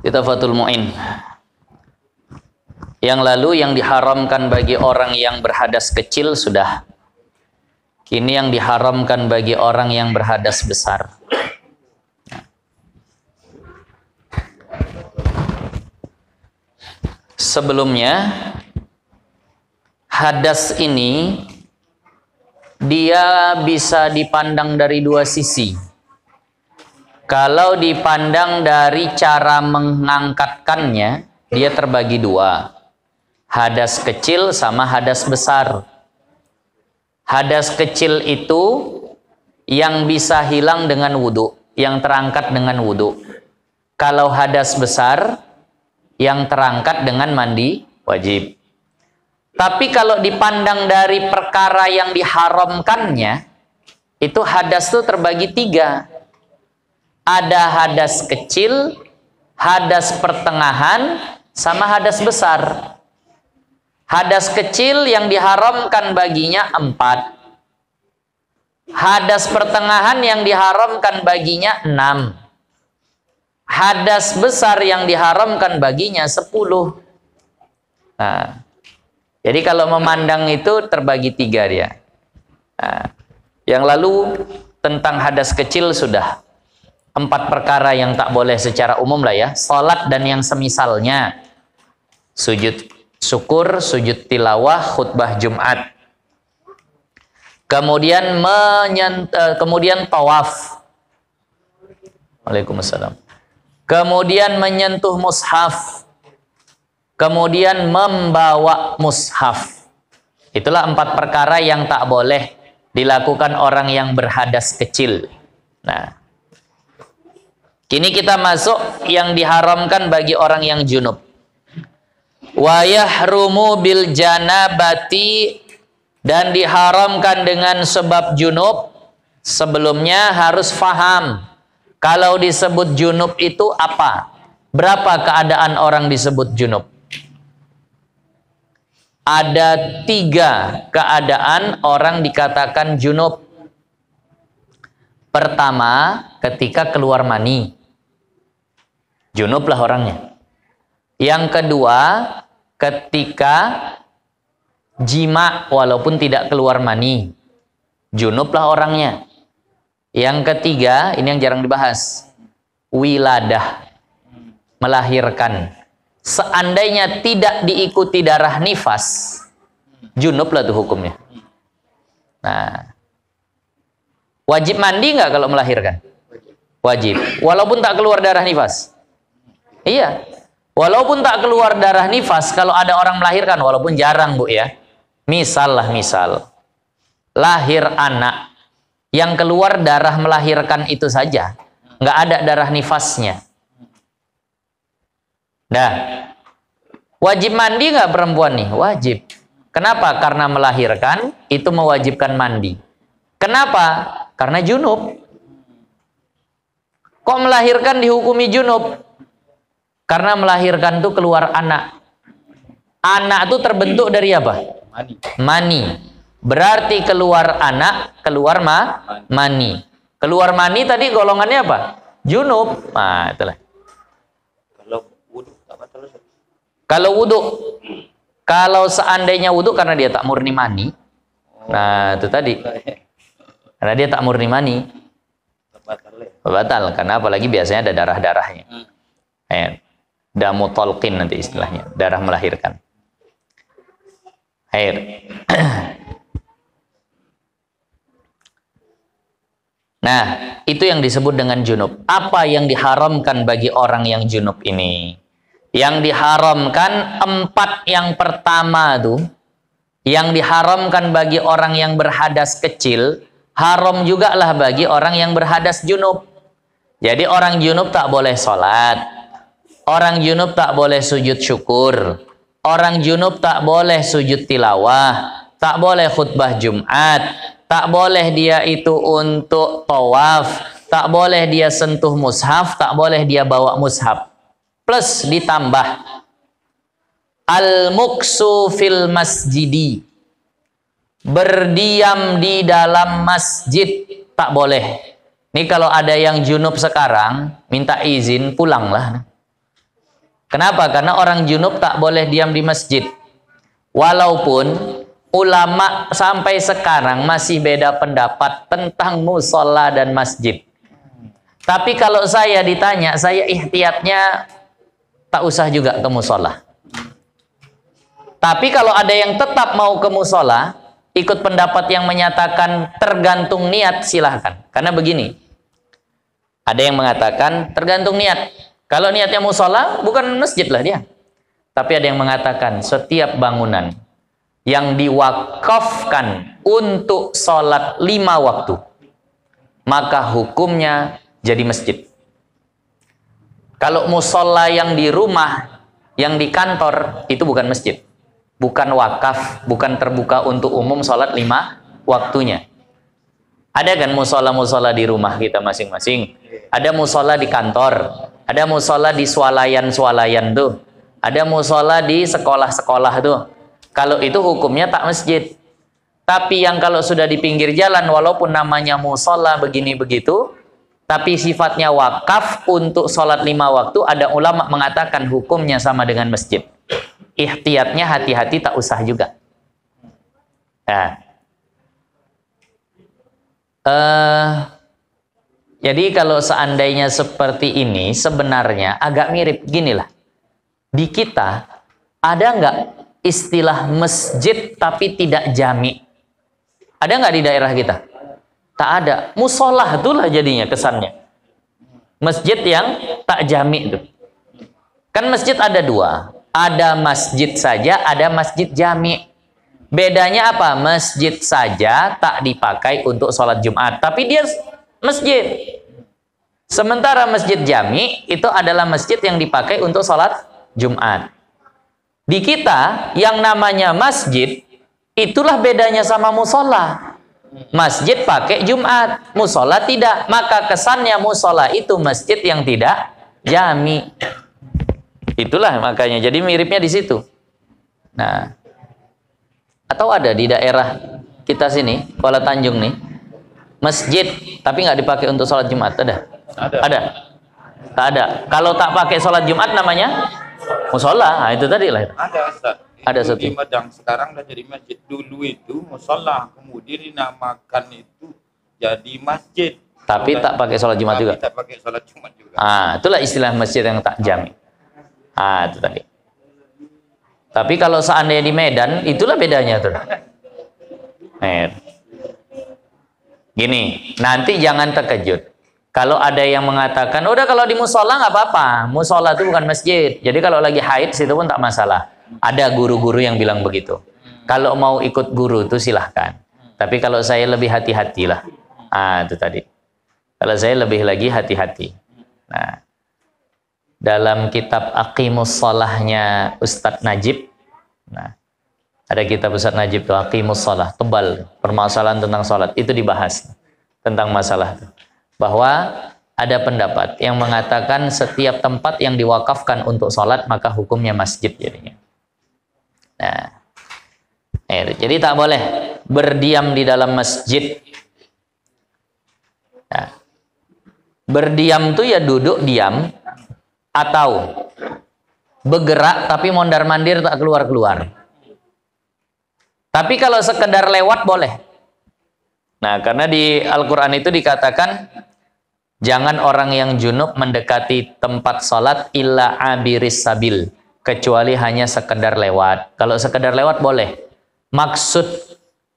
Itafatul Mu'in. Yang lalu yang diharamkan bagi orang yang berhadas kecil sudah. Kini yang diharamkan bagi orang yang berhadas besar. Sebelumnya, hadas ini dia bisa dipandang dari dua sisi. Kalau dipandang dari cara mengangkatkannya, dia terbagi dua. Hadas kecil sama hadas besar. Hadas kecil itu yang bisa hilang dengan wudhu, yang terangkat dengan wudhu. Kalau hadas besar, yang terangkat dengan mandi wajib. Tapi kalau dipandang dari perkara yang diharamkannya, itu hadas itu terbagi tiga. Ada hadas kecil, hadas pertengahan, sama hadas besar. Hadas kecil yang diharamkan baginya 4. Hadas pertengahan yang diharamkan baginya 6. Hadas besar yang diharamkan baginya 10. Nah, jadi kalau memandang itu terbagi 3 dia. Nah, yang lalu tentang hadas kecil sudah 4 perkara yang tak boleh secara umum lah ya. Salat dan yang semisalnya. Sujud syukur, sujud tilawah, khutbah Jumat. Kemudian kemudian tawaf. Waalaikumsalam. Kemudian menyentuh mushaf. Kemudian membawa mushaf. Itulah 4 perkara yang tak boleh dilakukan orang yang berhadas kecil. Nah, kini kita masuk yang diharamkan bagi orang yang junub. Wa yahrumu bil janabati, dan diharamkan dengan sebab junub. Sebelumnya harus faham kalau disebut junub itu apa, berapa keadaan orang disebut junub. Ada 3 keadaan orang dikatakan junub. Pertama, ketika keluar mani, junublah orangnya. Yang kedua, ketika jima walaupun tidak keluar mani, junublah orangnya. Yang ketiga, ini yang jarang dibahas, wiladah, melahirkan. Seandainya tidak diikuti darah nifas, junublah tuh hukumnya. Nah, wajib mandi nggak kalau melahirkan? Wajib, walaupun tak keluar darah nifas. Iya. Walaupun tak keluar darah nifas, kalau ada orang melahirkan, walaupun jarang bu ya, misal lahir anak yang keluar darah melahirkan itu saja, nggak ada darah nifasnya. Nah, wajib mandi nggak perempuan nih? Wajib. Kenapa? Karena melahirkan itu mewajibkan mandi. Kenapa? Karena junub. Kok melahirkan dihukumi junub? Karena melahirkan itu keluar anak. Anak itu terbentuk dari apa? Mani. Berarti keluar anak, keluar mani. Keluar mani tadi golongannya apa? Junub. Nah, itulah. Kalau wudhu, kalau seandainya wudhu karena dia tak murni mani. Nah, itu tadi. Karena dia tak murni mani. Batal. Karena apalagi biasanya ada darah-darahnya. Damu tolqin nanti istilahnya, darah melahirkan. Air. Nah, itu yang disebut dengan junub. Apa yang diharamkan bagi orang yang junub ini? Yang diharamkan 4 yang pertama tuh, yang diharamkan bagi orang yang berhadas kecil, haram juga lah bagi orang yang berhadas junub. Jadi orang junub tak boleh sholat. Orang junub tak boleh sujud syukur. Orang junub tak boleh sujud tilawah. Tak boleh khutbah Jumat. Tak boleh dia itu untuk tawaf. Tak boleh dia sentuh mushaf. Tak boleh dia bawa mushaf. Plus ditambah al-muksu fil masjidi, berdiam di dalam masjid tak boleh. Ini kalau ada yang junub sekarang minta izin pulanglah. Kenapa? Karena orang junub tak boleh diam di masjid. Walaupun ulama sampai sekarang masih beda pendapat tentang musola dan masjid. Tapi kalau saya ditanya, saya ihtiyatnya tak usah juga ke musola. Tapi kalau ada yang tetap mau ke musola, ikut pendapat yang menyatakan tergantung niat, silahkan. Karena begini, ada yang mengatakan tergantung niat. Kalau niatnya musola, bukan masjid lah dia. Tapi ada yang mengatakan setiap bangunan yang diwakafkan untuk sholat 5 waktu, maka hukumnya jadi masjid. Kalau musola yang di rumah, yang di kantor, itu bukan masjid. Bukan wakaf, bukan terbuka untuk umum sholat 5 waktunya. Ada kan musola-musola di rumah kita masing-masing. Ada musola di kantor. Ada musola di swalayan-swalayan tuh. Ada musola di sekolah-sekolah tuh. Kalau itu hukumnya tak masjid. Tapi yang kalau sudah di pinggir jalan, walaupun namanya musola begini begitu, tapi sifatnya wakaf untuk sholat 5 waktu, ada ulama mengatakan hukumnya sama dengan masjid. Ihtiyatnya hati-hati, tak usah juga. Nah, jadi kalau seandainya seperti ini, sebenarnya agak mirip ginilah. Di kita ada nggak istilah masjid tapi tidak jami? Ada nggak di daerah kita? Tak ada. Musolah itulah jadinya kesannya. Masjid yang tak jami itu. Kan masjid ada 2. Ada masjid saja, ada masjid jami. Bedanya apa? Masjid saja tak dipakai untuk sholat Jumat, tapi dia masjid. Sementara masjid jami itu adalah masjid yang dipakai untuk sholat Jumat. Di kita yang namanya masjid, itulah bedanya sama musola. Masjid pakai Jumat, musola tidak. Maka kesannya musola itu masjid yang tidak jami. Itulah makanya. Jadi miripnya di situ. Nah, atau ada di daerah kita sini, Kuala Tanjung nih, masjid tapi nggak dipakai untuk sholat Jumat, ada? Ada. Tak ada. Kalau tak pakai sholat Jumat namanya musola. Nah, itu tadi lah. Ada satu. Di Medang sekarang udah jadi masjid. Dulu itu musola, kemudian dinamakan itu jadi masjid. Tapi tak pakai sholat Jumat juga. Tak pakai sholat Jumat juga. Ah, itulah istilah masjid yang tak jami. Ah, itu tadi. Tapi kalau seandainya di Medan, itulah bedanya tuh. Gini, nanti jangan terkejut. Kalau ada yang mengatakan, udah kalau di musola nggak apa-apa. Musola itu bukan masjid. Jadi kalau lagi haid, situ pun tak masalah. Ada guru-guru yang bilang begitu. Kalau mau ikut guru itu silahkan. Tapi kalau saya lebih hati-hatilah. Ah, itu tadi. Kalau saya lebih lagi hati-hati. Nah, dalam kitab Aqimus Sholahnya Ustadz Najib, nah, ada kitab Ustadz Najib tuh Aqimus Sholah, tebal, permasalahan tentang sholat, itu dibahas tentang masalah itu. Bahwa ada pendapat yang mengatakan setiap tempat yang diwakafkan untuk sholat maka hukumnya masjid jadinya. Nah, jadi tak boleh berdiam di dalam masjid. Nah, berdiam tuh ya duduk diam, atau bergerak tapi mondar-mandir tak keluar-keluar. Tapi kalau sekedar lewat boleh. Nah, karena di Al-Quran itu dikatakan jangan orang yang junub mendekati tempat sholat illa abiris sabil, kecuali hanya sekedar lewat. Kalau sekedar lewat boleh. Maksud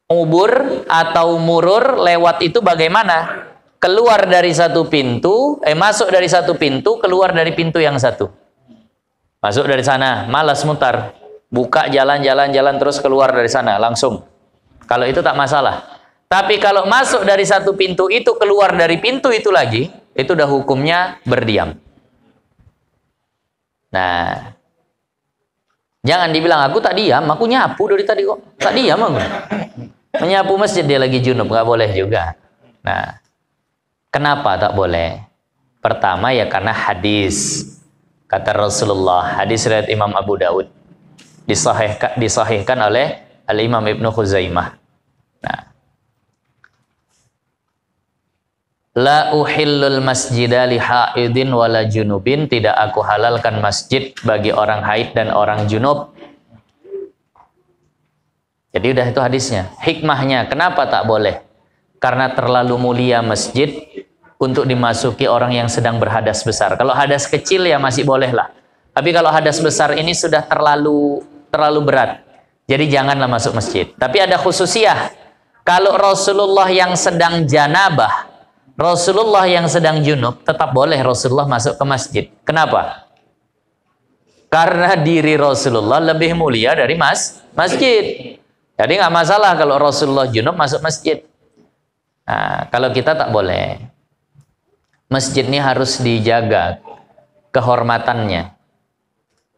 ubur atau murur lewat itu bagaimana? Keluar dari satu pintu, masuk dari satu pintu, keluar dari pintu yang satu. Masuk dari sana, malas mutar. Buka jalan-jalan terus keluar dari sana, langsung. Kalau itu tak masalah. Tapi kalau masuk dari satu pintu itu, keluar dari pintu itu lagi, itu udah hukumnya berdiam. Nah, jangan dibilang, aku tak diam, aku nyapu dari tadi kok. Tak diam aku. Menyapu masjid dia lagi junub, nggak boleh juga. Nah, kenapa tak boleh? Pertama ya karena hadis. Kata Rasulullah, hadis riwayat Imam Abu Daud. Disahihkan oleh Al-Imam Ibnu Khuzaimah. Nah, La uhillul masjida li haidin wala junubin, tidak aku halalkan masjid bagi orang haid dan orang junub. Jadi udah itu hadisnya. Hikmahnya kenapa tak boleh? Karena terlalu mulia masjid untuk dimasuki orang yang sedang berhadas besar. Kalau hadas kecil ya masih boleh lah. Tapi kalau hadas besar ini sudah terlalu berat. Jadi janganlah masuk masjid. Tapi ada khususiyah. Kalau Rasulullah yang sedang janabah, Rasulullah yang sedang junub, tetap boleh Rasulullah masuk ke masjid. Kenapa? Karena diri Rasulullah lebih mulia dari masjid. Jadi nggak masalah kalau Rasulullah junub masuk masjid. Nah, kalau kita tak boleh. Masjid ini harus dijaga kehormatannya.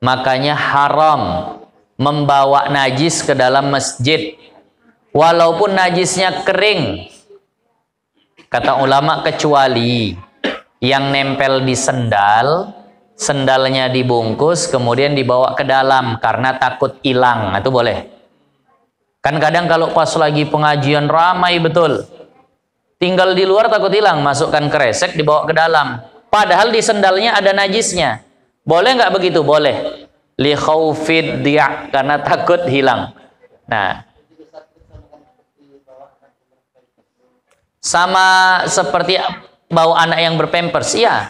Makanya haram membawa najis ke dalam masjid. Walaupun najisnya kering. Kata ulama kecuali yang nempel di sendal, sendalnya dibungkus kemudian dibawa ke dalam karena takut hilang, itu boleh. Kan kadang kalau pas lagi pengajian ramai betul, tinggal di luar takut hilang, masukkan kresek dibawa ke dalam. Padahal di sendalnya ada najisnya. Boleh nggak begitu? Boleh. Li khaufid dia, karena takut hilang. Nah, sama seperti bawa anak yang berpampers, ya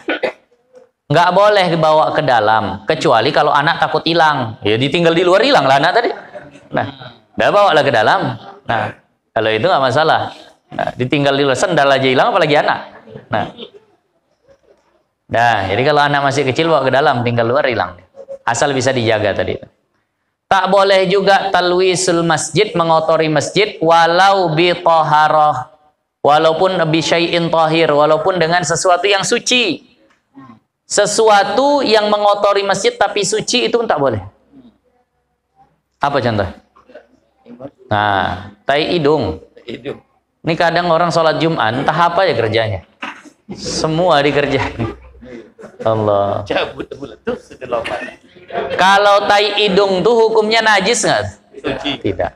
nggak boleh dibawa ke dalam kecuali kalau anak takut hilang, ya ditinggal di luar hilang lah anak tadi. Nah, udah bawa lah ke dalam. Nah, kalau itu nggak masalah. Nah, ditinggal di luar, sendal aja hilang apalagi anak. Nah, jadi kalau anak masih kecil bawa ke dalam, tinggal luar hilang, asal bisa dijaga tadi. Tak boleh juga talwisul masjid, mengotori masjid, walau bi taharah, walaupun bisyai'in tahir, walaupun dengan sesuatu yang suci. Sesuatu yang mengotori masjid tapi suci itu pun tak boleh. Apa contoh? Nah, tai hidung. Ini kadang orang sholat Jumat, entah apa ya kerjanya. Semua dikerjain. Allah. Kalau tai hidung tuh hukumnya najis nggak? Tidak.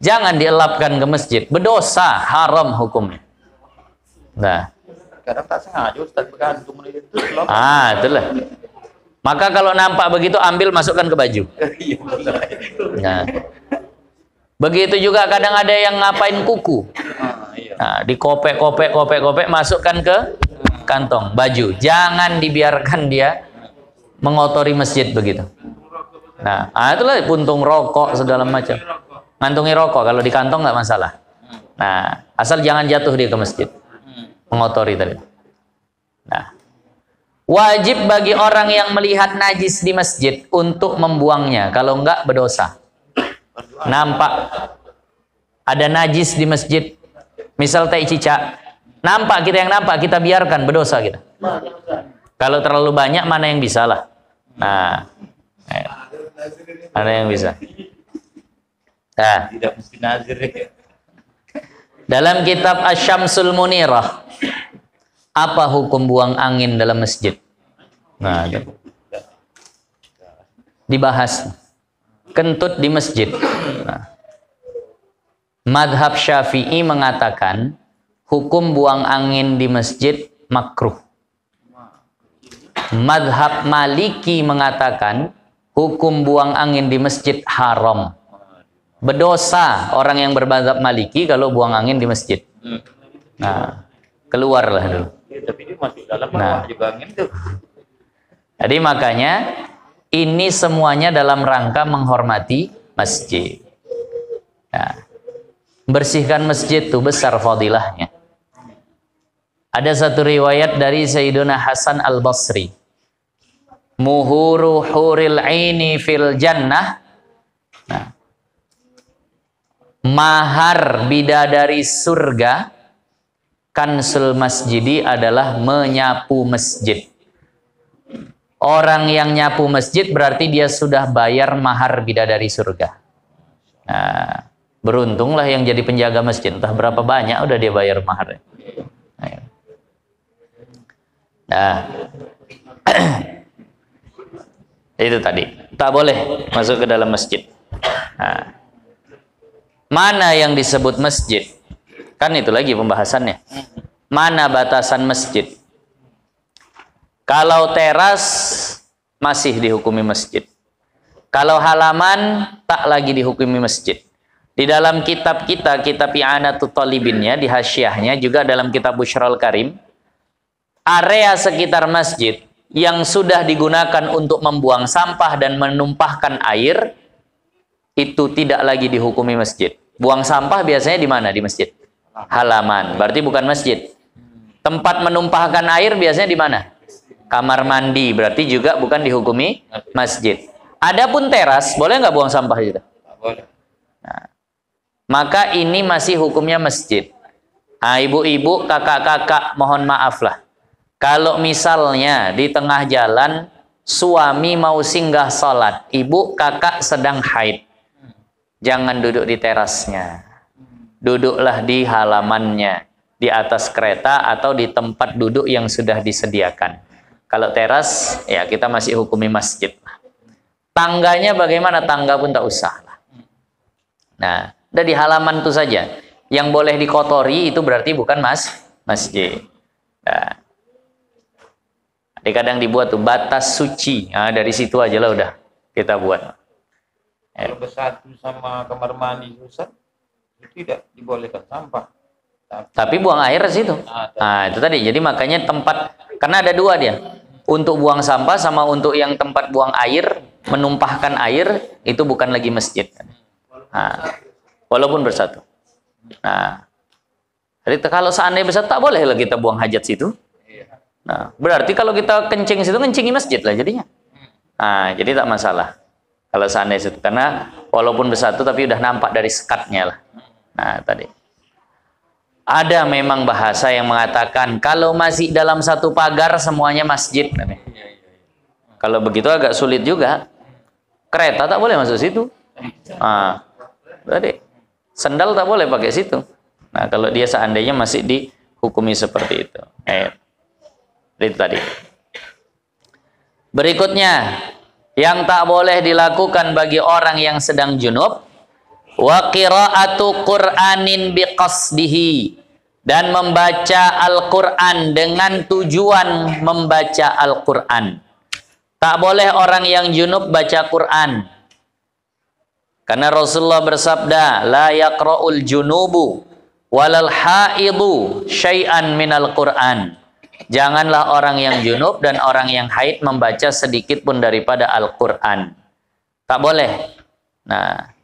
Jangan dielapkan ke masjid, berdosa, haram hukumnya. Nah, kadang tak sengaja Ustaz bergantung itu. Itulah. Maka kalau nampak begitu ambil, masukkan ke baju. Nah, begitu juga kadang ada yang ngapain kuku. Nah, dikopek, masukkan ke kantong baju. Jangan dibiarkan dia mengotori masjid begitu. Nah, itulah puntung rokok segala macam. Ngantungi rokok kalau di kantong nggak masalah. Nah, asal jangan jatuh dia ke masjid, mengotori tadi. Nah, wajib bagi orang yang melihat najis di masjid untuk membuangnya. Kalau enggak berdosa. Nampak ada najis di masjid, misal tai cicak, nampak kita yang nampak kita biarkan, berdosa kita. Kalau terlalu banyak mana yang bisa lah. Nah, mana yang bisa. Nah, Tidak mesti nazir. dalam kitab Asy-Syamsul Munirah, apa hukum buang angin dalam masjid? Nah, dibahas. Kentut di masjid. Nah, Madhab Syafi'i mengatakan hukum buang angin di masjid makruh. Madhab Maliki mengatakan hukum buang angin di masjid haram. Berdosa orang yang bermadzhab Maliki kalau buang angin di masjid. Nah, keluarlah dulu. Tapi dia masuk dalam juga angin tuh. Jadi makanya ini semuanya dalam rangka menghormati masjid. Nah, bersihkan masjid itu besar fadilahnya. Ada satu riwayat dari Sayyiduna Hasan Al-Basri. Muhuru huril aini fil jannah. Nah, mahar bidadari surga kansul masjidi adalah menyapu masjid. Orang yang nyapu masjid berarti dia sudah bayar mahar bidadari surga. Nah, beruntunglah yang jadi penjaga masjid, entah berapa banyak udah dia bayar mahar. Nah, itu tadi tak boleh masuk ke dalam masjid. Nah, mana yang disebut masjid? Kan itu lagi pembahasannya. mana batasan masjid. Kalau teras masih dihukumi masjid. Kalau halaman tak lagi dihukumi masjid. Di dalam kitab kita, kitab I'anatul Talibinnya, di hasyiahnya, juga dalam kitab Busyrul Karim, area sekitar masjid yang sudah digunakan untuk membuang sampah dan menumpahkan air, itu tidak lagi dihukumi masjid. Buang sampah biasanya di mana? Di masjid. Halaman, berarti bukan masjid. Tempat menumpahkan air biasanya di mana? Kamar mandi, berarti juga bukan dihukumi masjid. Adapun teras, boleh nggak buang sampah gitu? Boleh. Nah, maka ini masih hukumnya masjid. Nah, ibu-ibu, kakak-kakak, mohon maaf lah. Kalau misalnya di tengah jalan suami mau singgah sholat, ibu kakak sedang haid, jangan duduk di terasnya. Duduklah di halamannya, di atas kereta atau di tempat duduk yang sudah disediakan. Kalau teras, ya kita masih hukumi masjid. Tangganya bagaimana? Tangga pun tak usah. Nah, udah di halaman itu saja. Yang boleh dikotori itu berarti bukan masjid. Nah, kadang dibuat tuh batas suci. Nah, dari situ aja lah udah kita buat. Kalau bersatu sama kamar mandi Ustaz, itu tidak dibolehkan sampah. Tapi buang air di situ. Nah, itu tadi. Jadi makanya tempat, karena ada dua dia. Untuk buang sampah sama untuk yang tempat buang air, menumpahkan air, itu bukan lagi masjid. Nah, walaupun bersatu. Nah, jadi kalau seandainya bersatu, tak boleh lah kita buang hajat situ. Nah, berarti kalau kita kencing situ, kencingi masjid lah jadinya. Nah, jadi tak masalah. Kalau seandainya situ, karena walaupun bersatu, tapi udah nampak dari sekatnya lah. Nah, tadi. Ada memang bahasa yang mengatakan kalau masih dalam satu pagar semuanya masjid. Kalau begitu agak sulit juga. Kereta tak boleh masuk situ. Nah, berarti sendal tak boleh pakai situ. Nah, kalau dia seandainya masih dihukumi seperti itu. Itu tadi. Berikutnya, yang tak boleh dilakukan bagi orang yang sedang junub, wa qira'atu Qur'anin biqasdihi, dan membaca Al-Qur'an dengan tujuan membaca Al-Qur'an. Tak boleh orang yang junub baca Qur'an. Karena Rasulullah bersabda, la yaqra'ul junubu walal haidu syai'an minal Qur'an. Janganlah orang yang junub dan orang yang haid membaca sedikit pun daripada Al-Qur'an. Tak boleh. Nah,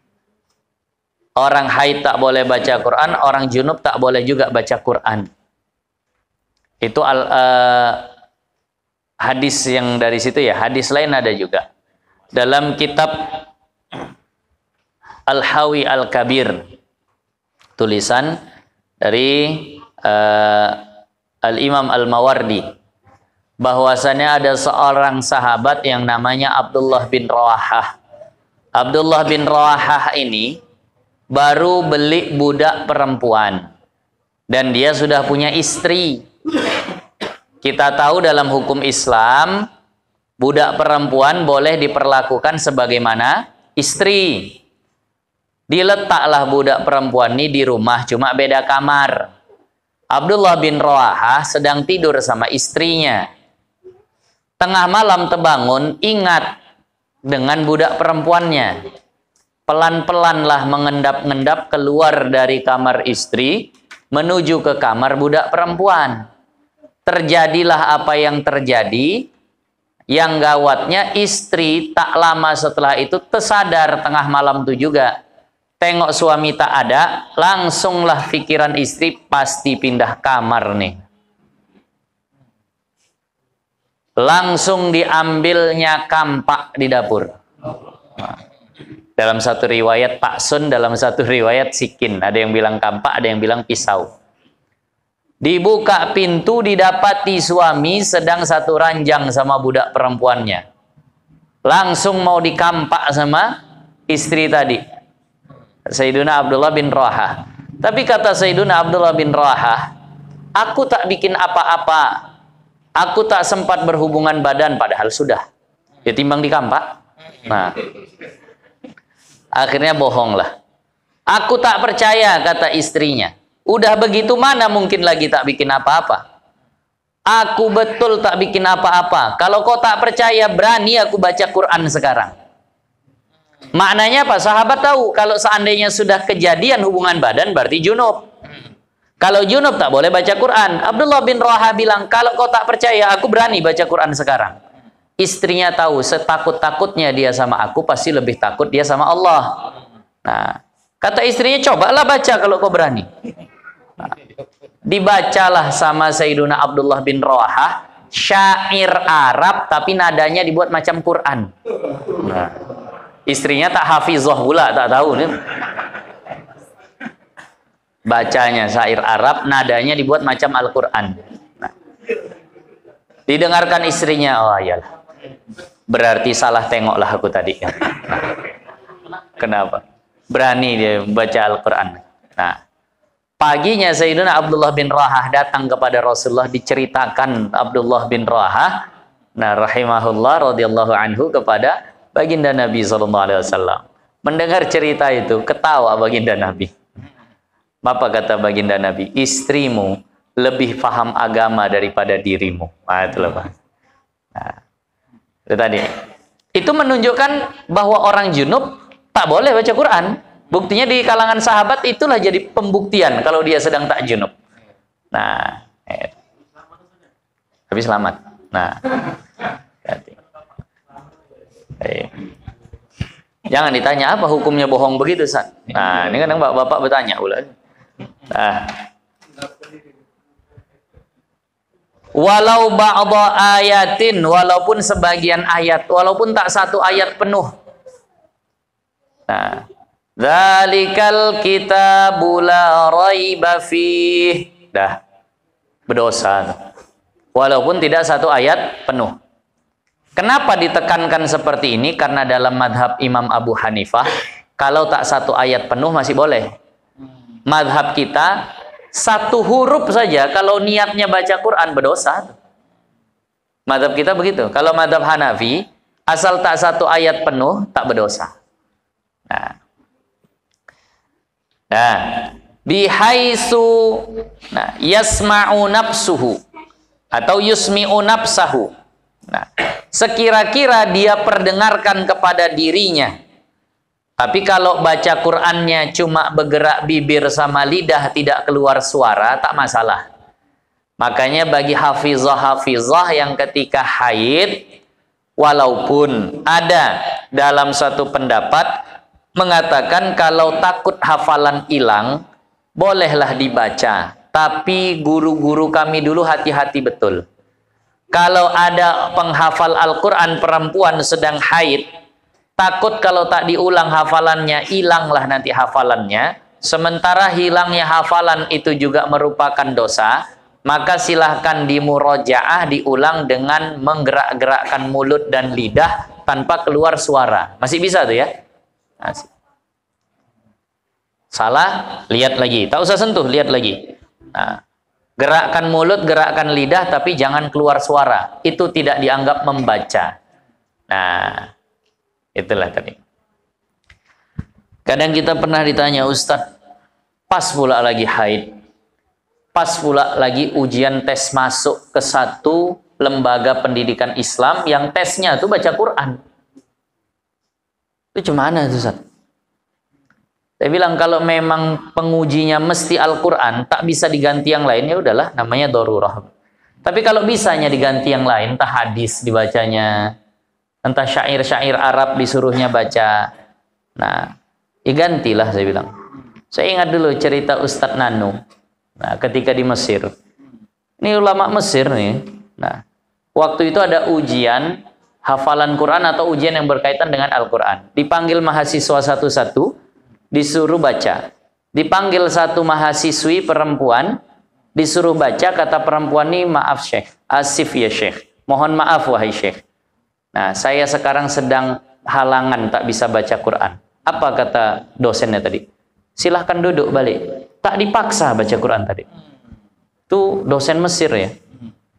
orang haid tak boleh baca Quran, orang junub tak boleh juga baca Quran. Itu hadis yang dari situ ya. Hadis lain ada juga. Dalam kitab Al-Hawi Al-Kabir, tulisan dari Al-Imam Al-Mawardi, bahwasannya ada seorang sahabat yang namanya Abdullah bin Rawahah. Abdullah bin Rawahah ini baru beli budak perempuan dan dia sudah punya istri. Kita tahu dalam hukum Islam budak perempuan boleh diperlakukan sebagaimana istri. Diletaklah budak perempuan ini di rumah, cuma beda kamar. Abdullah bin Rawahah sedang tidur sama istrinya. Tengah malam terbangun, ingat dengan budak perempuannya. Pelan-pelanlah mengendap-endap keluar dari kamar istri menuju ke kamar budak perempuan. Terjadilah apa yang terjadi. Yang gawatnya istri tak lama setelah itu tersadar tengah malam itu juga. Tengok suami tak ada, langsunglah pikiran istri pasti pindah kamar nih. Langsung diambilnya kampak di dapur. Dalam satu riwayat paksun, dalam satu riwayat sikin. Ada yang bilang kampak, ada yang bilang pisau. Dibuka pintu, didapati suami sedang satu ranjang sama budak perempuannya. Langsung mau dikampak sama istri tadi, Sayyiduna Abdullah bin Rawahah. Tapi kata Sayyiduna Abdullah bin Rawahah, aku tak bikin apa-apa. Aku tak sempat berhubungan badan, padahal sudah. Ya timbang dikampak. Nah, akhirnya bohonglah. Aku tak percaya, kata istrinya. Udah begitu mana mungkin lagi tak bikin apa-apa? Aku betul tak bikin apa-apa. Kalau kau tak percaya, berani aku baca Quran sekarang. Maknanya apa? Sahabat tahu kalau seandainya sudah kejadian hubungan badan berarti junub. Kalau junub tak boleh baca Quran. Abdullah bin Rawaha bilang, kalau kau tak percaya, aku berani baca Quran sekarang. Istrinya tahu setakut-takutnya dia sama aku, pasti lebih takut dia sama Allah. Nah, kata istrinya, cobalah baca kalau kau berani. Nah, dibacalah sama Sayyiduna Abdullah bin Rawaha syair Arab tapi nadanya dibuat macam Quran. Nah, istrinya tak hafizah pula, tak tahu nih. Bacanya syair Arab, nadanya dibuat macam Al-Quran. Nah, didengarkan istrinya, oh iyalah, berarti salah tengoklah aku tadi. Nah, kenapa? Berani dia baca Al-Quran. Nah, paginya Sayyidina Abdullah bin Rawaha datang kepada Rasulullah, diceritakan Abdullah bin Rawaha, nah rahimahullah radhiyallahu anhu, kepada baginda Nabi SAW. Mendengar cerita itu, ketawa baginda Nabi. Apa kata baginda Nabi? Istrimu lebih paham agama daripada dirimu. Nah, itulah Pak. Nah, itu tadi. Itu menunjukkan bahwa orang junub tak boleh baca Quran. Buktinya di kalangan sahabat itulah jadi pembuktian kalau dia sedang tak junub. Nah, tapi selamat. Nah, hati. Jangan ditanya apa hukumnya bohong begitu, San. Nah, ini kadang bapak bertanya ulah. Nah, walau ba'dha ayatin, walaupun sebagian ayat, walaupun tak satu ayat penuh. Nah, dzalikal kitabu la raiba fih. Dah, berdosa. Walaupun tidak satu ayat penuh. Kenapa ditekankan seperti ini? Karena dalam madhab Imam Abu Hanifah, kalau tak satu ayat penuh masih boleh. Madhab kita, satu huruf saja kalau niatnya baca Quran berdosa. Madhab kita begitu. Kalau madhab Hanafi, asal tak satu ayat penuh tak berdosa. Nah, bihaisu, nah, yasma'u nafsuhu atau yusmi'u nafsahu. Nah, sekira-kira dia perdengarkan kepada dirinya. Tapi kalau baca Qur'annya cuma bergerak bibir sama lidah, tidak keluar suara, tak masalah. Makanya bagi hafizah-hafizah yang ketika haid, walaupun ada dalam satu pendapat mengatakan kalau takut hafalan hilang, bolehlah dibaca. Tapi guru-guru kami dulu hati-hati betul. Kalau ada penghafal Al-Quran perempuan sedang haid, takut kalau tak diulang hafalannya, hilanglah nanti hafalannya. Sementara hilangnya hafalan itu juga merupakan dosa, maka silahkan dimurojaah, diulang dengan menggerak-gerakkan mulut dan lidah tanpa keluar suara. Masih bisa tuh ya? Masih. Salah, lihat lagi. Tak usah sentuh, lihat lagi. Nah, gerakkan mulut, gerakkan lidah, tapi jangan keluar suara. Itu tidak dianggap membaca. Nah, itulah tadi. Kadang kita pernah ditanya, Ustadz, pas pula lagi haid, pas pula lagi ujian tes masuk ke satu lembaga pendidikan Islam yang tesnya itu baca Quran. Itu gimana itu, Ustadz? Saya bilang kalau memang pengujinya mesti Al-Quran, tak bisa diganti yang lain, ya udahlah, namanya darurah. Tapi kalau bisanya diganti yang lain, entah hadis dibacanya, entah syair-syair Arab disuruhnya baca. Nah, gantilah saya bilang. Saya ingat dulu cerita Ustadz Nanu. Nah, ketika di Mesir. Ini ulama Mesir nih. Nah, waktu itu ada ujian hafalan Quran atau ujian yang berkaitan dengan Al-Quran. Dipanggil mahasiswa satu-satu, disuruh baca. Dipanggil satu mahasiswi perempuan, disuruh baca. Kata perempuan ini, maaf Syekh, asif ya Syekh, mohon maaf wahai Syekh. Nah, saya sekarang sedang halangan tak bisa baca Quran. Apa kata dosennya tadi? Silahkan duduk balik. Tak dipaksa baca Quran tadi. Itu dosen Mesir ya.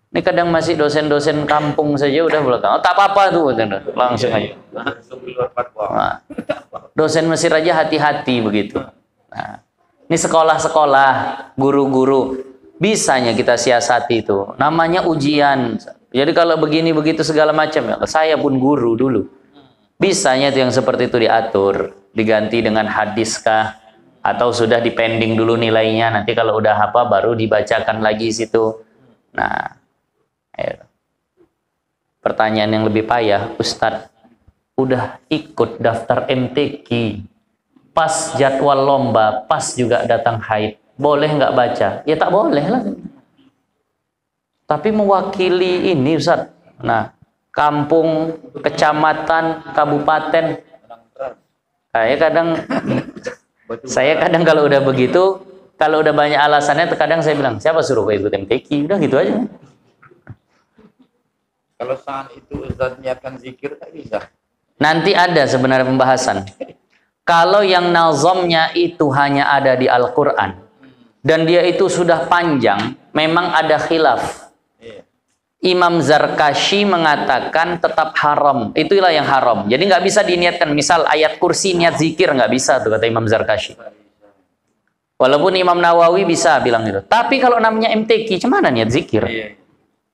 Ini kadang masih dosen-dosen kampung saja udah belakang. Oh, tak apa-apa tuh, langsung aja. Nah, dosen Mesir aja hati-hati begitu. Nah, Ini sekolah-sekolah, guru-guru, bisanya kita siasati itu. Namanya ujian. Jadi kalau begini begitu segala macam ya. Saya pun guru dulu. Bisanya itu yang seperti itu diatur, diganti dengan hadis kah, atau sudah dipending dulu nilainya. Nanti kalau udah apa baru dibacakan lagi situ. Nah, ayo. Pertanyaan yang lebih payah, Ustadz, udah ikut daftar MTQ, pas jadwal lomba, pas juga datang haid, boleh nggak baca? Ya tak boleh lah. Tapi mewakili ini Ustaz. Nah, kampung, kecamatan, kabupaten. Saya kadang kalau udah begitu, kalau udah banyak alasannya, terkadang saya bilang, siapa suruh gue ikut MTQ? Udah gitu aja. Kalau saat itu Ustaz niatkan zikir tak bisa. Nanti ada sebenarnya pembahasan. Kalau yang nazamnya itu hanya ada di Al-Quran dan dia itu sudah panjang, memang ada khilaf. Imam Zarkashi mengatakan tetap haram. Itulah yang haram. Jadi nggak bisa diniatkan. Misal ayat kursi niat zikir nggak bisa tuh kata Imam Zarkashi. Walaupun Imam Nawawi bisa bilang gitu. Tapi kalau namanya MTQ, gimana niat zikir?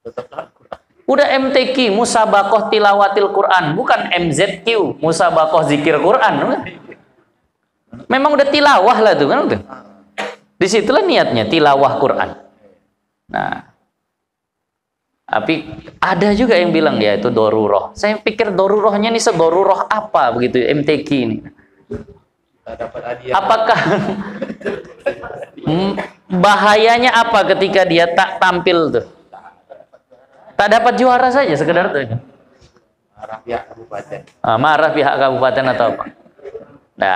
Tetap Al-Quran. Udah MTQ, Musabakoh Tilawatil Quran, bukan MZQ, Musabakoh Zikir Quran. Memang udah tilawah lah tuh kan. Disitulah niatnya tilawah Quran. Nah, tapi ada juga yang bilang ya itu doruroh. Saya pikir dorurohnya ini sedoruroh apa begitu MTQ ini? Apakah bahayanya apa ketika dia tak tampil tuh? Tak dapat juara saja sekedar itu. Marah pihak kabupaten. Marah pihak kabupaten atau apa? Nah,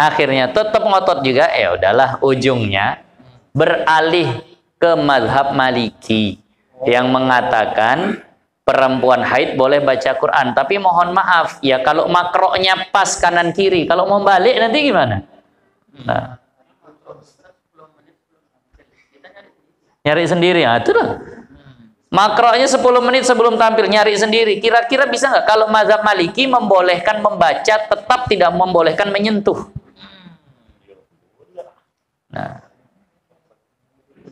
akhirnya tetap ngotot juga. Udahlah ujungnya beralih ke mazhab Maliki yang mengatakan perempuan haid boleh baca Quran. Tapi mohon maaf ya kalau makroknya pas kanan kiri, kalau mau balik nanti gimana? Nah, nyari sendiri ya, itu lah. Makroknya 10 menit sebelum tampil nyari sendiri. Kira-kira bisa nggak? Kalau mazhab Maliki membolehkan membaca, tetap tidak membolehkan menyentuh. Nah,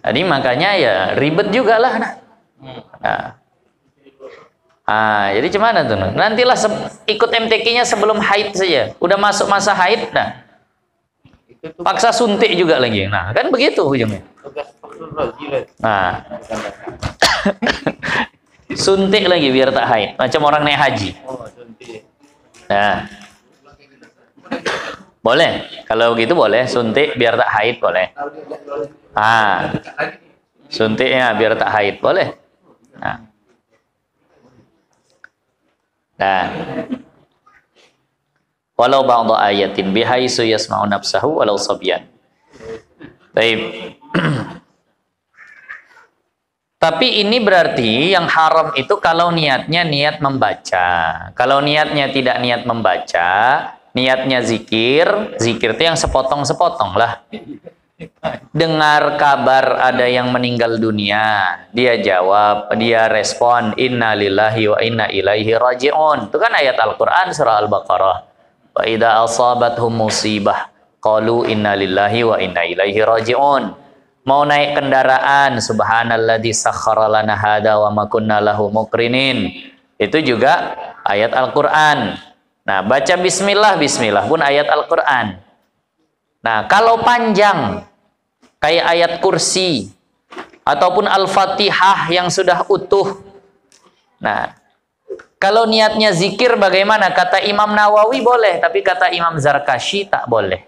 jadi makanya ya ribet juga lah. Jadi gimana tuh? Nantilah ikut MTQ-nya sebelum haid saja. Udah masuk masa haid, nah paksa suntik juga lagi. Nah, kan begitu ujungnya. Nah, suntik lagi biar tak haid, macam orang naik haji. Nah, boleh kalau begitu boleh suntik biar tak haid boleh. Suntiknya biar tak haid boleh. Nah, walau ba'da ayatin bihaisu yasma'u nafsahu walau sabyan. Baik. Tapi ini berarti yang haram itu kalau niatnya niat membaca. Kalau niatnya tidak niat membaca, niatnya zikir, zikir itu yang sepotong-sepotong lah. Dengar kabar ada yang meninggal dunia, dia jawab, dia respon, inna lillahi wa inna ilaihi raji'un. Itu kan ayat Al-Quran surah Al-Baqarah. Wa idza asabathum musibah qalu inna lillahi wa inna ilaihi raji'un. Mau naik kendaraan, subhanalladzi sakhkhara lana hada wa ma kunna lahu muqrinin. Itu juga ayat Al-Qur'an. Nah, baca bismillah, bismillah pun ayat Al-Qur'an. Nah, kalau panjang kayak ayat kursi ataupun Al-Fatihah yang sudah utuh. Nah, kalau niatnya zikir bagaimana? Kata Imam Nawawi boleh, tapi kata Imam Zarkashi tak boleh.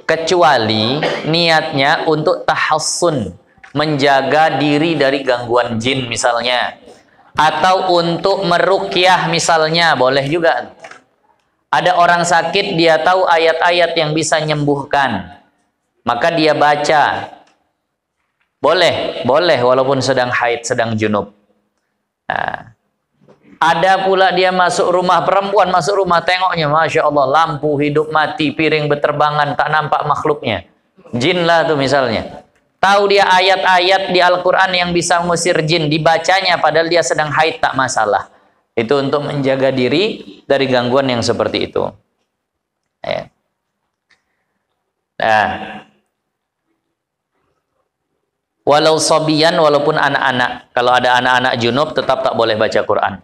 Kecuali niatnya untuk tahassun, menjaga diri dari gangguan jin misalnya, atau untuk meruqyah misalnya, boleh juga. Ada orang sakit, dia tahu ayat-ayat yang bisa menyembuhkan, maka dia baca. Boleh walaupun sedang haid, sedang junub. Nah, ada pula dia masuk rumah, perempuan masuk rumah, tengoknya Masya Allah, lampu hidup mati, piring berterbangan, tak nampak makhluknya. Jin lah tuh misalnya. Tahu dia ayat-ayat di Al-Quran yang bisa mengusir jin, dibacanya padahal dia sedang haid, tak masalah. Itu untuk menjaga diri dari gangguan yang seperti itu. Nah, walau sobian, walaupun anak-anak. Kalau ada anak-anak junub tetap tak boleh baca Quran.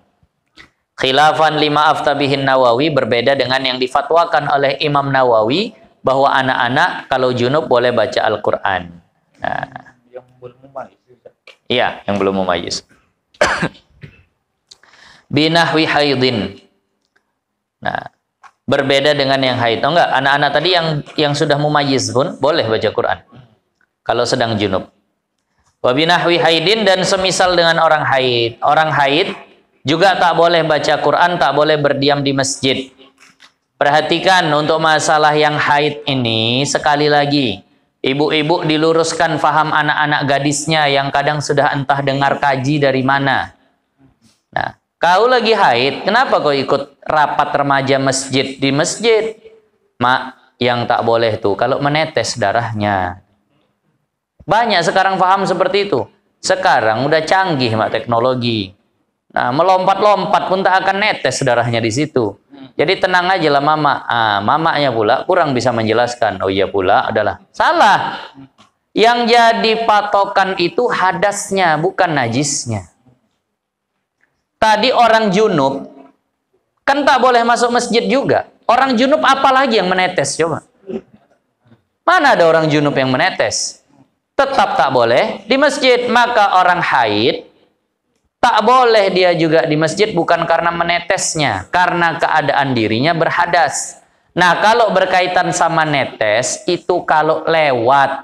Khilafan lima aftabihin Nawawi, berbeda dengan yang difatwakan oleh Imam Nawawi bahwa anak-anak kalau junub boleh baca Al-Quran. Nah, Yang belum mumayyiz. iya, yang belum mumayyiz. Binahwi haidin. Nah, berbeda dengan yang haid. Oh enggak, anak-anak tadi yang sudah mumayyiz pun boleh baca Quran kalau sedang junub. Wa binahwi haidin, dan semisal dengan orang haid. Orang haid juga tak boleh baca Quran, tak boleh berdiam di masjid. Perhatikan untuk masalah yang haid ini, sekali lagi, ibu-ibu diluruskan faham anak-anak gadisnya yang kadang sudah entah dengar kaji dari mana. Nah, kau lagi haid, kenapa kau ikut rapat remaja masjid di masjid? Mak, yang tak boleh tuh kalau menetes darahnya. Banyak sekarang paham seperti itu. Sekarang udah canggih mak teknologi. Nah, melompat-lompat pun tak akan netes darahnya di situ. Jadi tenang aja lah mama. Mamanya pula kurang bisa menjelaskan. Oh iya pula adalah salah. Yang jadi patokan itu hadasnya, bukan najisnya. Tadi orang junub kan tak boleh masuk masjid juga. Orang junub apalagi yang menetes coba? Mana ada orang junub yang menetes? Tetap tak boleh di masjid. Maka orang haid tak boleh dia juga di masjid, bukan karena menetesnya, karena keadaan dirinya berhadas. Nah, kalau berkaitan sama netes, itu kalau lewat.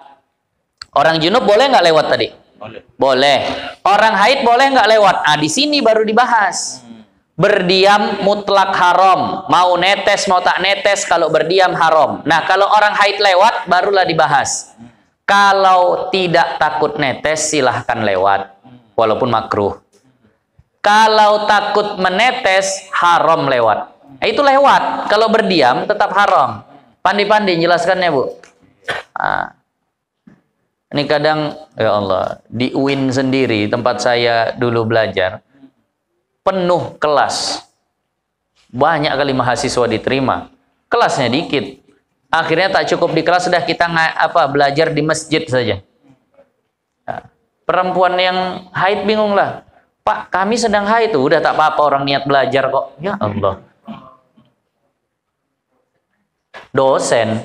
Orang junub boleh nggak lewat tadi? Boleh. Boleh. Orang haid boleh nggak lewat? Di sini baru dibahas. Berdiam mutlak haram. Mau netes, mau tak netes, kalau berdiam haram. Nah, kalau orang haid lewat, barulah dibahas. Kalau tidak takut netes, silahkan lewat. Walaupun makruh. Kalau takut menetes, haram lewat. Nah, itu lewat. Kalau berdiam, tetap haram. Pandi-pandi jelaskannya, Bu. Ini kadang, ya Allah, di UIN sendiri, tempat saya dulu belajar, penuh kelas. Banyak kali mahasiswa diterima. Kelasnya dikit. Akhirnya tak cukup di kelas, sudah kita belajar di masjid saja. Nah, perempuan yang haid bingung lah. Pak, kami sedang haid tuh, udah tak apa-apa orang niat belajar kok. Ya Allah. Dosen.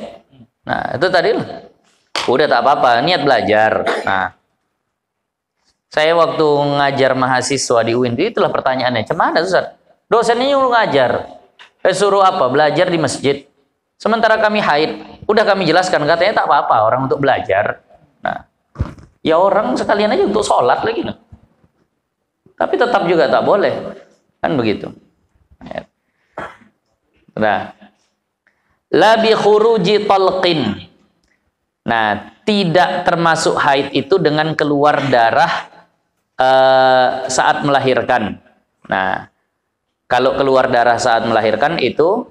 Nah, itu tadi lah. Udah tak apa-apa, niat belajar. Nah, saya waktu ngajar mahasiswa di UIN, itulah pertanyaannya. Cemana Ustaz? Dosennya nyuruh ngajar. Suruh apa? Belajar di masjid. Sementara kami haid, udah kami jelaskan, katanya tak apa-apa orang untuk belajar. Nah, ya orang sekalian aja untuk sholat lagi loh. Tapi tetap juga tak boleh. Kan begitu. Nah, la bi khuruji talqin. Nah, tidak termasuk haid itu dengan keluar darah saat melahirkan. Nah, kalau keluar darah saat melahirkan itu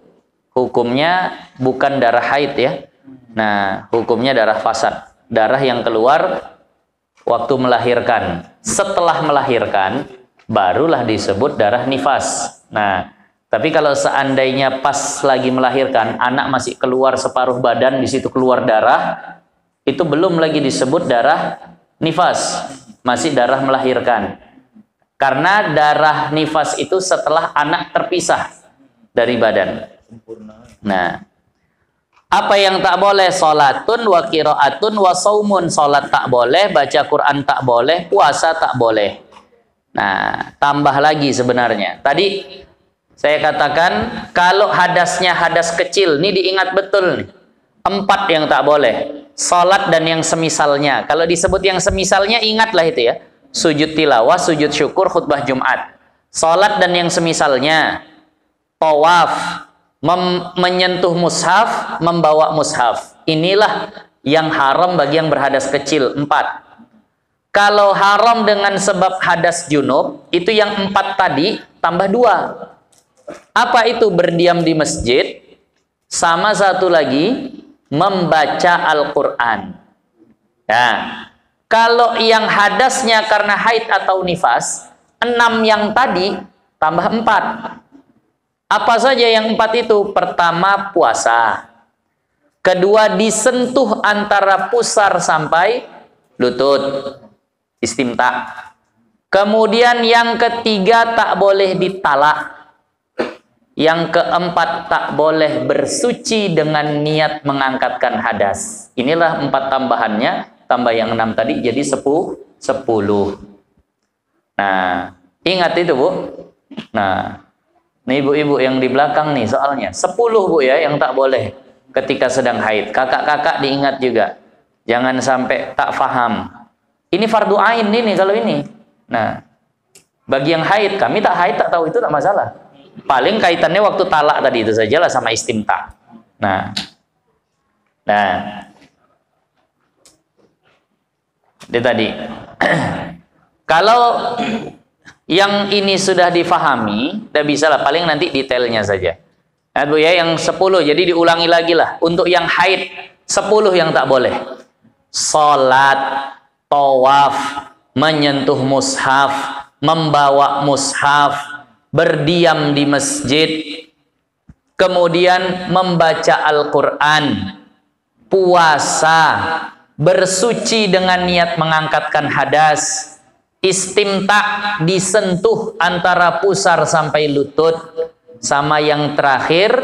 hukumnya bukan darah haid ya. Nah, hukumnya darah fasad. Darah yang keluar waktu melahirkan. Setelah melahirkan, barulah disebut darah nifas. Nah, tapi kalau seandainya pas lagi melahirkan, anak masih keluar separuh badan, di situ keluar darah, itu belum lagi disebut darah nifas, masih darah melahirkan. Karena darah nifas itu setelah anak terpisah dari badan. Nah, apa yang tak boleh? Salatun wa qiraatun wa saumun. Salat tak boleh, baca Quran tak boleh, puasa tak boleh. Nah, tambah lagi sebenarnya. Tadi saya katakan kalau hadasnya hadas kecil, ini diingat betul nih. 4 yang tak boleh. Salat dan yang semisalnya. Kalau disebut yang semisalnya, ingatlah itu ya. Sujud tilawah, sujud syukur, khutbah Jumat. Salat dan yang semisalnya. Tawaf, menyentuh mushaf, membawa mushaf. Inilah yang haram bagi yang berhadas kecil. 4. Kalau haram dengan sebab hadas junub, itu yang 4 tadi tambah 2. Apa itu? Berdiam di masjid, sama satu lagi membaca Al-Quran. Nah, kalau yang hadasnya karena haid atau nifas, 6 yang tadi tambah 4. Apa saja yang 4 itu? Pertama, puasa. Kedua, disentuh antara pusar sampai lutut. Istimta. Kemudian yang ketiga, tak boleh ditalak. Yang keempat, tak boleh bersuci dengan niat mengangkatkan hadas. Inilah 4 tambahannya. Tambah yang 6 tadi jadi 10. Nah, ingat itu, Bu. Nah, ini ibu-ibu yang di belakang nih soalnya. 10, Bu, ya, yang tak boleh ketika sedang haid. Kakak-kakak diingat juga. Jangan sampai tak faham. Ini fardu ain ini kalau ini. Nah, bagi yang haid, kami tak haid tak tahu itu tak masalah. Paling kaitannya waktu talak tadi itu sajalah sama istimta. Nah, itu tadi. Kalau yang ini sudah difahami, udah bisa lah. Paling nanti detailnya saja. Nah, Bu, ya, yang 10. Jadi diulangi lagi lah. Untuk yang haid, 10 yang tak boleh. Salat, tawaf, menyentuh mushaf, membawa mushaf, berdiam di masjid, kemudian membaca Al-Quran, puasa, bersuci dengan niat mengangkatkan hadas, istimta, disentuh antara pusar sampai lutut, sama yang terakhir,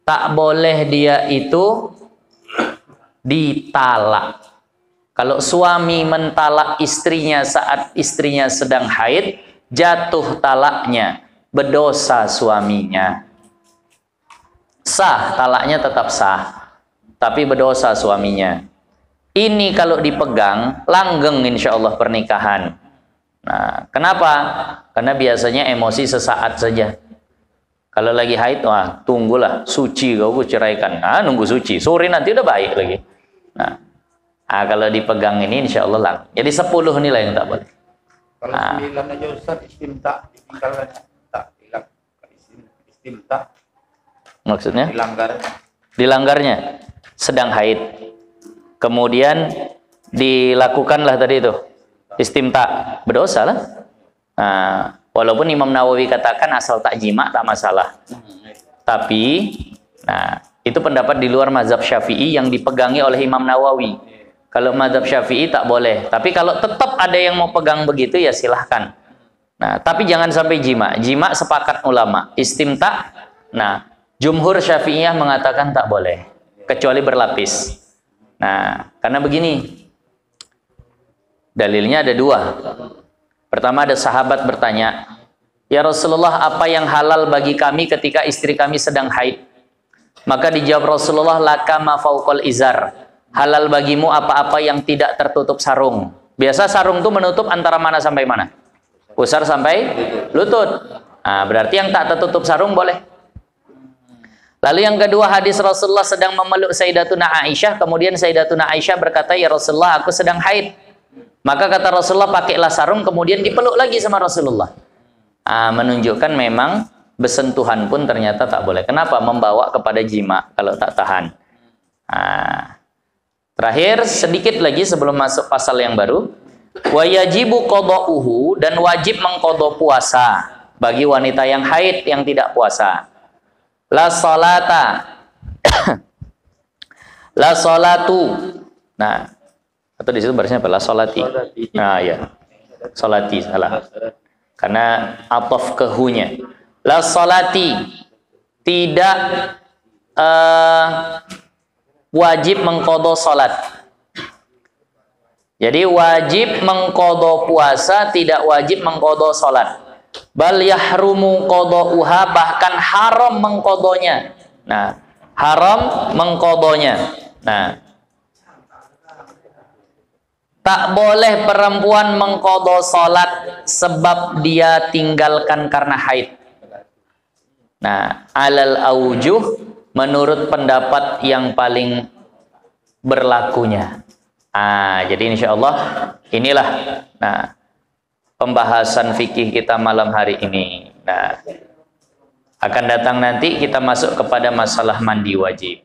tak boleh dia itu ditalak. Kalau suami mentalak istrinya saat istrinya sedang haid, jatuh talaknya, berdosa suaminya. Sah, talaknya tetap sah, tapi berdosa suaminya. Ini kalau dipegang, langgeng insya Allah pernikahan. Nah, kenapa? Karena biasanya emosi sesaat saja. Kalau lagi haid, wah, tunggulah, suci kau ceraikan. Nah, nunggu suci, sore nanti udah baik lagi. Nah, kalau dipegang ini insya Allah lang. Jadi 10 inilah yang tak boleh. Kalau 9 aja Ustaz, istimta ditinggalkan. Istimta Maksudnya? Dilanggarnya Sedang haid. Kemudian dilakukanlah tadi itu istimta, berdosa lah. Nah, walaupun Imam Nawawi katakan asal tak jima tak masalah. Tapi nah, itu pendapat di luar mazhab Syafi'i yang dipegangi oleh Imam Nawawi. Kalau mazhab Syafi'i tak boleh. Tapi kalau tetap ada yang mau pegang begitu ya silahkan. Nah, tapi jangan sampai jima. Jima sepakat ulama. Istimta, nah, jumhur Syafi'iyah mengatakan tak boleh. Kecuali berlapis. Nah, karena begini. Dalilnya ada 2. Pertama, ada sahabat bertanya, "Ya Rasulullah, apa yang halal bagi kami ketika istri kami sedang haid?" Maka dijawab Rasulullah, "Laka ma fauqal izar." Halal bagimu apa-apa yang tidak tertutup sarung. Biasa sarung itu menutup antara mana sampai mana? Pusar sampai lutut. Nah, berarti yang tak tertutup sarung boleh. Lalu yang kedua, hadis Rasulullah sedang memeluk Sayyidatuna Aisyah. Kemudian Sayyidatuna Aisyah berkata, "Ya Rasulullah, aku sedang haid." Maka kata Rasulullah, pakailah sarung. Kemudian dipeluk lagi sama Rasulullah. Menunjukkan memang bersentuhan pun ternyata tak boleh. Kenapa? Membawa kepada jima kalau tak tahan. Terakhir, sedikit lagi sebelum masuk pasal yang baru. Wa yajibu qada'uhu, dan wajib mengqadha puasa bagi wanita yang haid yang tidak puasa. La salata la salatu. Nah, atau di situ barisnya apa? La salati. Nah, ya. Salati salah. Karena ataf ke hu-nya. La salati, tidak wajib mengqadha salat. Jadi wajib mengqadha puasa, tidak wajib mengqadha salat. Bal yahrumu qada'uha, bahkan haram mengqadhanya. Nah, haram mengqadhanya. Nah, tak boleh perempuan mengqadha salat sebab dia tinggalkan karena haid. Nah, alal aujuh, menurut pendapat yang paling berlakunya. Jadi insya Allah inilah pembahasan fikih kita malam hari ini. Nah, akan datang nanti kita masuk kepada masalah mandi wajib.